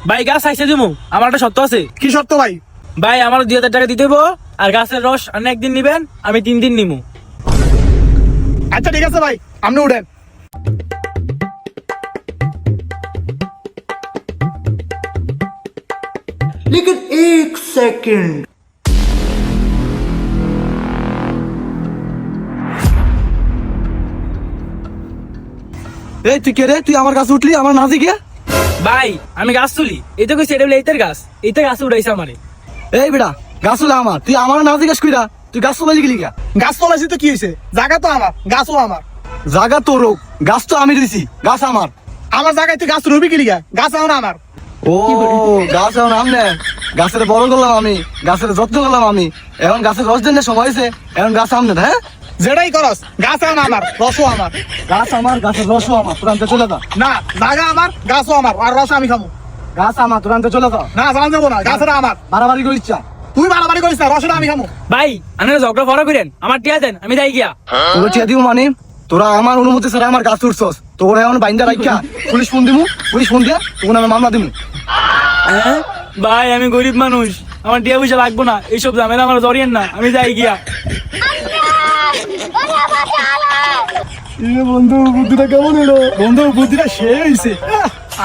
ভাই গাছ আইসে দিমু, আমার একটা শর্ত আছে। কি শর্ত ভাই? ভাই আমার 2000 টাকা দিতে হইব, আর গাছের রস আপনি একদিন নিবেন, আমি 3 দিন নিমু। আচ্ছা ঠিক আছে ভাই, আপনি উঠেন। लेकिन एक सेकंड এই তুই কে রে? তুই আমার কাছে উঠলি, আমার নাজি কে? ভাই আমি গাছ তুলি, এই তো কইছি এটা বলে এইটার গাছ, এইটা গাছে উঠাইছে আমারে। এই বেটা, গাছ হলো আমার, তুই আমার না জিজ্ঞেস কইরা তুই গাছ তোলাই গেলি কা? গাছ তোলাইছি তো কি হয়েছে? জায়গা তো আমার, গাছও আমার। জায়গা তোর হোক, গাছ তো আমি দিছি, গাছ আমার। আমার জায়গায় তুই গাছ রবি কি লিগা? গাছ আমার আমার। ও গাছ এখন আমনে, গাছের বড় করলাম আমি, গাছের যত্ন করলাম আমি, এখন গাছের রস দিনের সময় হয়েছে, এখন গাছ আমনে। হ্যাঁ যেটাই করস, গাছ এখন আমার, রসও আমার। গাছ আমার, গাছের রসও আমার, তোর আনতে চলে যা। না, জায়গা আমার, গাছও আমার, আর রস আমি খাবো। গাছ আমার, তোর আনতে চলে যা। না, জানা যাবো না, গাছের আমার। বাড়াবাড়ি করিস চা। তুই বাড়াবাড়ি করিস না, রসটা আমি খাবো। ভাই আপনারা ঝগড়া ফরা করেন, আমার টিয়া দেন, আমি যাই গিয়া। তোর টিয়া দিব মানে? তোরা আমার অনুমতি ছাড়া আমার গাছ উঠছস, তোর এখন বাইন্দা রাখিয়া পুলিশ ফোন দিমু, পুলিশ ফোন দিয়া তখন আমি মামলা দিমু। হ্যাঁ? ভাই আমি গরিব মানুষ, আমার টিয়া পয়সা লাগবো না, এইসব ঝামেলা আমার ধরিয়েন না, আমি যাই গিয়া। বন্ধু বুদ্ধিটা কেমন এলো? বন্ধু বুদ্ধিটা সে হয়েছে,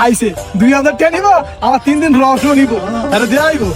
আইছে 2000 টাকা নিবো, আমার 3 দিন রসও নিবো, আরে দিয়ে আইবো।